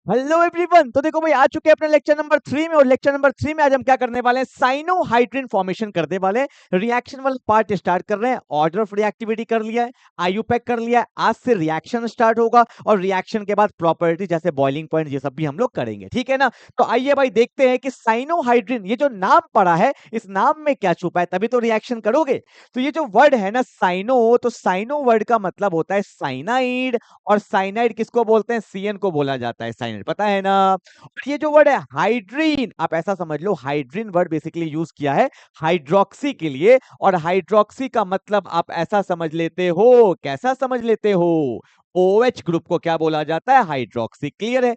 Hello everyone. तो देखो भाई, आ चुके हैं अपने लेक्चर नंबर 3 में। और लेक्चर नंबर 3 में आज हम क्या करने वाले हैं, साइनोहाइड्रिन फॉर्मेशन करने वाले हैं। रिएक्शन वाला पार्ट स्टार्ट कर रहे हैं। ऑर्डर ऑफ रिएक्टिविटी कर लिया है, आईयूपैक कर लिया है। आज से रिएक्शन स्टार्ट होगा और रिएक्शन के बाद प्रॉपर्टी जैसे बॉइलिंग पॉइंट ये सब भी हम लोग करेंगे, ठीक है ना। तो आइए भाई देखते हैं कि साइनोहाइड्रिन ये जो नाम पड़ा है, इस नाम में क्या छुपा है, तभी तो रिएक्शन करोगे। तो ये जो वर्ड है ना साइनो, तो साइनो वर्ड का मतलब होता है साइनाइड। और साइनाइड किसको बोलते हैं, सीएन को बोला जाता है साइनाइड, पता है ना। और ये जो वर्ड है हाइड्रीन, आप ऐसा समझ लो, हाइड्रीन वर्ड बेसिकली यूज किया है हाइड्रोक्सी के लिए। और हाइड्रोक्सी का मतलब आप ऐसा समझ लेते हो, कैसा समझ लेते हो, OH ग्रुप को क्या बोला जाता है, हाइड्रोक्सी। क्लियर है।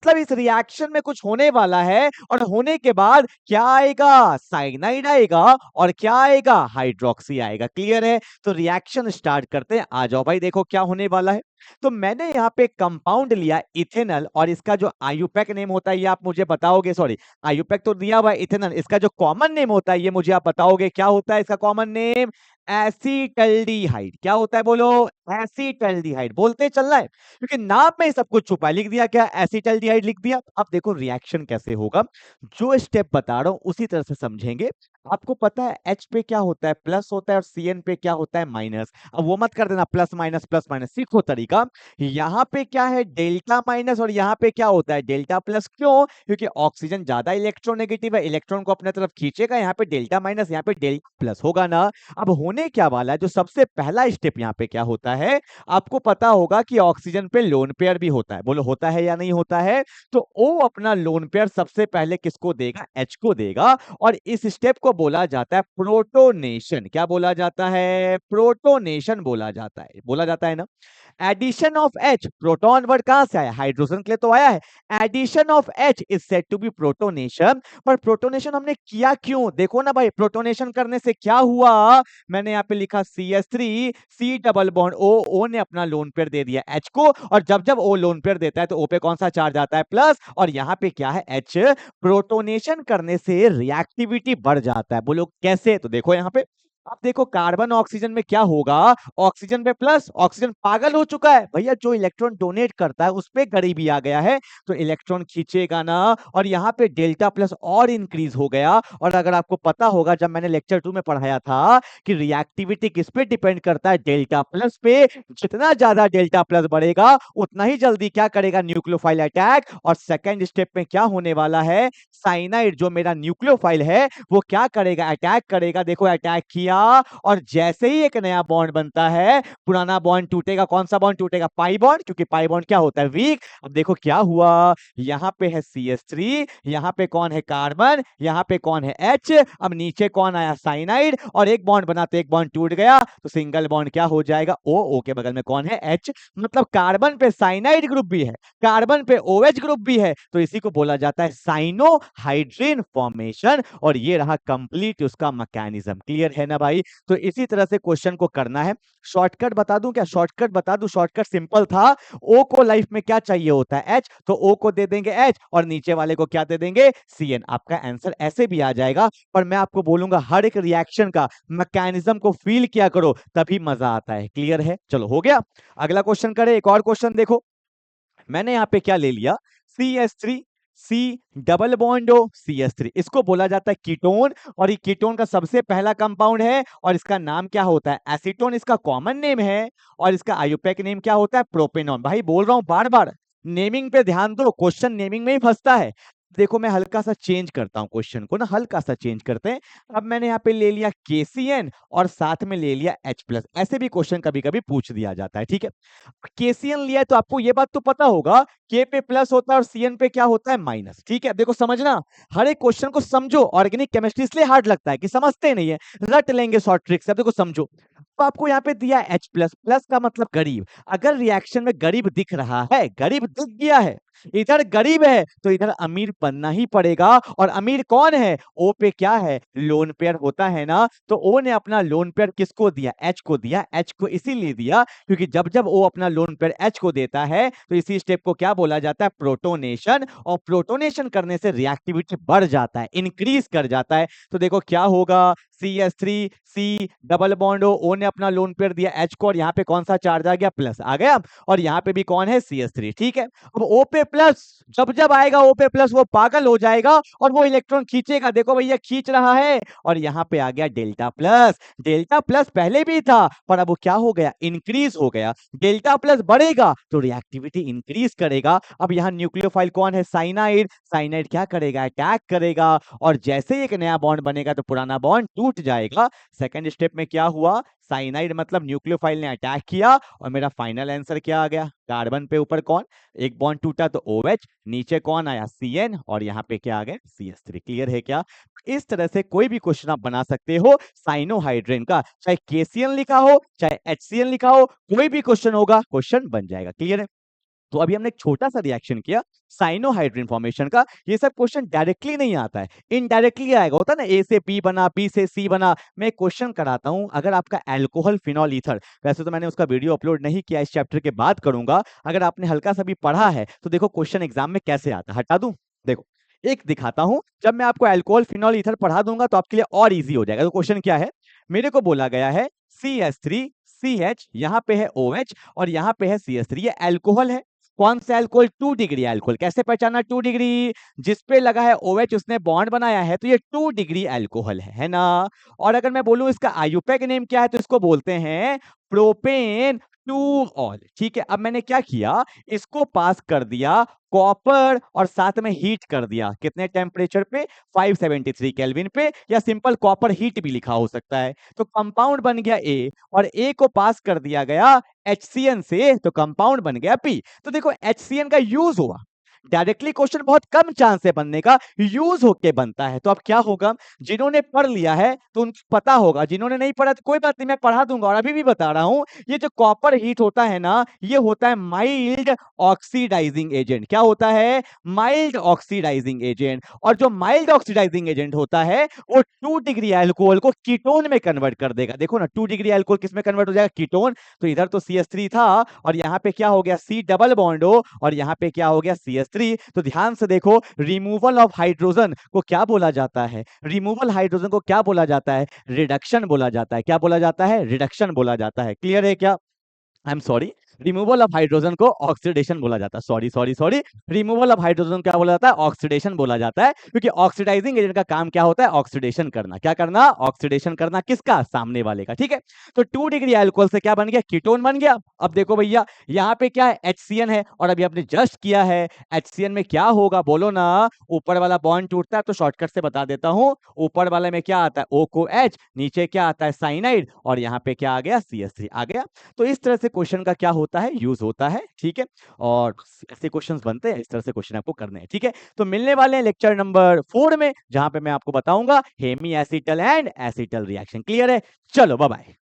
मतलब इस रिएक्शन में कुछ होने वाला है और होने के बाद क्या आएगा, साइनाइड आएगा और क्या आएगा, हाइड्रोक्सी आएगा। क्लियर है। तो रिएक्शन स्टार्ट करते हैं। आ जाओ भाई, देखो क्या होने वाला है। तो मैंने यहाँ पे कंपाउंड लिया इथेनॉल, और इसका जो आईयूपैक नेम होता है ये आप मुझे बताओगे। सॉरी, आईयूपैक तो दिया हुआ है इथेनॉल, इसका जो कॉमन नेम होता है ये मुझे आप बताओगे क्या होता है इसका कॉमन नेम। एसीटल्डिहाइड। क्या होता है बोलो, एसीटल्डिहाइड। बोलते चलना है क्योंकि नाम में सब कुछ छुपा है। लिख दिया क्या, एसीटल्डिहाइड लिख दिया। अब देखो रिएक्शन कैसे होगा, जो स्टेप बता रहा हूं उसी तरह से समझेंगे। आपको पता है H पे क्या होता है, प्लस होता है, और CN पे क्या होता है, माइनस। अब वो मत कर देना प्लस माइनस, सीखो तरीका। यहाँ पे क्या है, डेल्टा माइनस, और यहाँ पे क्या होता है, डेल्टा प्लस। क्यों, क्योंकि ऑक्सीजन ज्यादा इलेक्ट्रोनेगेटिव है, इलेक्ट्रॉन को अपने तरफ खींचेगा। यहाँ पे डेल्टा माइनस, यहाँ पे डेल्टा प्लस होगा ना। अब होने क्या वाला है, जो सबसे पहला स्टेप यहाँ पे क्या होता है, आपको पता होगा कि ऑक्सीजन पे लोन पेयर भी होता है। बोलो होता है या नहीं होता है। तो O अपना लोन पेयर सबसे पहले किसको देगा, H को देगा। और इस स्टेप को बोला जाता है प्रोटोनेशन। क्या बोला जाता है, प्रोटोनेशन बोला जाता है, बोला जाता है ना। Addition of H, proton word कहां से आया, हाइड्रोजन के लिए तो आया है। Addition of H is said to be protonation. पर प्रोटोनेशन हमने किया क्यों, देखो ना भाई, प्रोटोनेशन करने से क्या हुआ। मैंने यहाँ पे लिखा CH3, C double bond O ने अपना लोन पेयर दे दिया H को। और जब जब O लोन पेयर देता है तो O पे कौन सा चार्ज आता है, प्लस। और यहाँ पे क्या है, H। प्रोटोनेशन करने से रिएक्टिविटी बढ़ जाता है। बोलो कैसे, तो देखो यहाँ पे। अब देखो कार्बन ऑक्सीजन में क्या होगा, ऑक्सीजन पे प्लस, ऑक्सीजन पागल हो चुका है भैया, जो इलेक्ट्रॉन डोनेट करता है उस पे गरीबी आ गया है, तो इलेक्ट्रॉन खींचेगा ना। और यहाँ पे डेल्टा प्लस और इंक्रीज हो गया। और अगर आपको पता होगा, जब मैंने लेक्चर 2 में पढ़ाया था कि रिएक्टिविटी किस पे डिपेंड करता है, डेल्टा प्लस पे। जितना ज्यादा डेल्टा प्लस बढ़ेगा उतना ही जल्दी क्या करेगा, न्यूक्लियोफाइल अटैक। और सेकेंड स्टेप में क्या होने वाला है, साइनाइड जो मेरा न्यूक्लियोफाइल है वो क्या करेगा, अटैक करेगा। देखो अटैक किया, और जैसे ही एक नया बॉन्ड बनता है, पुराना बॉन्ड टूटेगा। कौन सा बॉन्ड टूटेगा, पाई बॉन्ड, क्योंकि पाई बॉन्ड क्या होता है, वीक। अब देखो क्या हुआ, यहाँ पे है CH3, यहाँ पे कौन है, कार्बन, यहाँ पे कौन है, H। अब नीचे कौन आया, साइनाइड। और एक बॉन्ड बना तो एक बॉन्ड टूट गया, तो सिंगल बॉन्ड क्या हो जाएगा, O के बगल में कौन है, H। मतलब कार्बन पे साइनाइड ग्रुप भी है, कार्बन पे OH ग्रुप भी है, तो इसी को बोला जाता है साइनोहाइड्रिन फॉर्मेशन। और ये रहा कंप्लीट उसका मैकेनिज्म। क्लियर है ना भाई। तो इसी तरह से क्वेश्चन को करना है। शॉर्टकट बता दूं क्या, शॉर्टकट बता दूं, शॉर्टकट सिंपल था। O को लाइफ में क्या चाहिए होता है, H, तो O को दे देंगे H, और नीचे वाले को क्या दे देंगे, CN। आपका आंसर ऐसे भी आ जाएगा। पर मैं आपको बोलूंगा हर एक रिएक्शन का मैकेनिज्म को फील किया करो, तभी मजा आता है। क्लियर है, चलो हो गया। अगला क्वेश्चन करें, एक और क्वेश्चन देखो। मैंने यहाँ पे क्या ले लिया, CH3, C double bond O, CH3, इसको बोला जाता है कीटोन। और ये कीटोन का सबसे पहला कंपाउंड है, और इसका नाम क्या होता है, एसीटोन इसका कॉमन नेम है। और इसका आईयूपैक नेम क्या होता है, प्रोपेनॉन। भाई बोल रहा हूं बार बार, नेमिंग पे ध्यान दो, क्वेश्चन नेमिंग में ही फंसता है। देखो मैं हल्का सा चेंज करता हूं क्वेश्चन को ना, हल्का सा चेंज करते हैं। अब मैंने यहाँ पे ले लिया KCN और साथ में ले लिया H+। ऐसे भी क्वेश्चन कभी कभी पूछ दिया जाता है, ठीक है। KCN लिया है तो आपको ये बात तो पता होगा, K पे प्लस होता है और CN पे क्या होता है, माइनस। ठीक है, अब देखो समझना, हर एक क्वेश्चन को समझो। ऑर्गेनिक केमिस्ट्री इसलिए हार्ड लगता है कि समझते नहीं है, रट लेंगे शॉर्ट ट्रिक से। अब देखो समझो, तो आपको यहाँ पे दिया H+, प्लस का मतलब गरीब। अगर रिएक्शन में गरीब दिख रहा है, गरीब दिख गया है, इधर गरीब है, तो इधर अमीर बनना ही पड़ेगा। और अमीर कौन है, O पे क्या है, लोन पेयर होता है ना। तो O ने अपना लोन पेयर किसको दिया, H को दिया। H को इसीलिए दिया क्योंकि जब जब O अपना लोन पेयर H को देता है तो इसी स्टेप को क्या बोला जाता है, प्रोटोनेशन। और प्रोटोनेशन करने से रिएक्टिविटी बढ़ जाता है, इंक्रीज कर जाता है। तो देखो क्या होगा, CH3, C double bond O ने अपना लोन पेयर दिया H को, और यहाँ पे कौन सा चार्ज आ गया, प्लस आ गया। और यहाँ पे भी कौन है, CH3। ठीक है, अब O पे प्लस, जब जब आएगा O पे प्लस वो पागल हो जाएगा और वो इलेक्ट्रॉन खींचेगा। देखो भैया खींच रहा है और यहाँ पे आ गया डेल्टा प्लस। डेल्टा प्लस पहले भी था पर अब वो क्या हो गया, इंक्रीज हो गया। डेल्टा प्लस बढ़ेगा तो रिएक्टिविटी इंक्रीज करेगा। अब यहाँ न्यूक्लियोफाइल कौन है, साइनाइड। साइनाइड क्या करेगा, अटैक करेगा और जैसे ही एक नया बॉन्ड बनेगा तो पुराना बॉन्ड टूट जाएगा। सेकंड स्टेप में क्या हुआ, साइनाइड मतलब न्यूक्लियोफाइल ने अटैक किया और मेरा फाइनल आंसर क्या आ गया, कार्बन पे ऊपर कौन, एक बॉन्ड टूटा तो OH, नीचे कौन आया CN और यहाँ पे क्या आ गया CH3। क्लियर है क्या? इस तरह से कोई भी क्वेश्चन आप बना सकते हो साइनोहाइड्रेन का, चाहे KCN लिखा हो चाहे HCN लिखा हो, कोई भी क्वेश्चन होगा क्वेश्चन बन जाएगा। क्लियर है? तो अभी हमने एक छोटा सा रिएक्शन किया साइनोहाइड्रिन फॉर्मेशन का। ये सब क्वेश्चन डायरेक्टली नहीं आता है, इनडायरेक्टली आएगा। होता है ना, A से P बना, P से C बना। मैं क्वेश्चन कराता हूं, अगर आपका अल्कोहल फिनॉल ईथर, वैसे तो मैंने उसका वीडियो अपलोड नहीं किया, इस चैप्टर के बाद करूंगा। अगर आपने हल्का सा भी पढ़ा है तो देखो क्वेश्चन एग्जाम में कैसे आता है। हटा दूं, देखो एक दिखाता हूं। जब मैं आपको अल्कोहल फिनॉल ईथर पढ़ा दूंगा तो आपके लिए और इजी हो जाएगा। तो क्वेश्चन क्या है, मेरे को बोला गया है CH3CH, यहाँ पे है OH और यहाँ पे है CH3। ये अल्कोहल है। कौन सा अल्कोहल, 2 डिग्री अल्कोहल। कैसे पहचाना 2 डिग्री, जिस पे लगा है OH उसने बॉन्ड बनाया है तो ये 2 डिग्री अल्कोहल है ना। और अगर मैं बोलूं इसका आयुपैक नेम क्या है तो इसको बोलते हैं प्रोपेन 2 ऑल। ठीक है, अब मैंने क्या किया, इसको पास कर दिया कॉपर और साथ में हीट कर दिया। कितने टेम्परेचर पे, 573 केल्विन पे, या सिंपल कॉपर हीट भी लिखा हो सकता है। तो कंपाउंड बन गया A और A को पास कर दिया गया HCN से तो कंपाउंड बन गया P। तो देखो HCN का यूज हुआ, डायरेक्टली क्वेश्चन बहुत कम चांस है बनने का, यूज होके बनता है। तो अब क्या होगा, जिन्होंने पढ़ लिया है तो उनको पता होगा, जिन्होंने नहीं पढ़ा तो कोई बात नहीं, मैं पढ़ा दूंगा। और अभी भी बता रहा हूं, ये जो कॉपर हीट होता है ना, ये होता है माइल्ड ऑक्सीडाइजिंग एजेंट। क्या होता है, माइल्ड ऑक्सीडाइजिंग एजेंट। और जो माइल्ड ऑक्सीडाइजिंग एजेंट होता है वो 2 डिग्री अल्कोहल को कीटोन में कन्वर्ट कर देगा। देखो ना, 2 डिग्री अल्कोहल किस में कन्वर्ट हो जाएगा, कीटोन। तो इधर तो CH3 था और यहाँ पे क्या हो गया, C डबल बॉन्ड हो और यहाँ पे क्या हो गया CH3। तो ध्यान से देखो, रिमूवल ऑफ हाइड्रोजन को क्या बोला जाता है, रिमूवल हाइड्रोजन को क्या बोला जाता है, रिडक्शन बोला जाता है। क्या बोला जाता है, रिडक्शन बोला जाता है। क्लियर है क्या? I am sorry, removal of hydrogen को ऑक्सीडेशन बोला जाता है। Sorry sorry sorry, removal of hydrogen क्या बोला जाता है, ऑक्सीडेशन बोला जाता है। क्योंकि ऑक्सीडाइजिंग एजेंट का काम क्या होता है, ऑक्सीडेशन करना। क्या करना, ऑक्सीडेशन करना। किसका, सामने वाले का। ठीक है, तो 2 डिग्री अल्कोहल से क्या बन गया, कीटोन बन गया। अब देखो भैया, यहाँ पे क्या है, HCN है और अभी आपने जस्ट किया है। HCN में क्या होगा बोलो ना, ऊपर वाला बॉन्ड टूटता है तो शॉर्टकट से बता देता हूं, ऊपर वाले में क्या आता है O को H, नीचे क्या आता है साइनाइड और यहाँ पे क्या आ गया CH3 आ गया। तो इस तरह से क्वेश्चन का क्या होता है, यूज होता है। ठीक है, और ऐसे क्वेश्चंस बनते हैं, इस तरह से क्वेश्चन आपको करने हैं। ठीक है, तो मिलने वाले हैं लेक्चर नंबर 4 में, जहां पे मैं आपको बताऊंगा hemi acetal and acetal reaction. Clear है? चलो बाय बाय।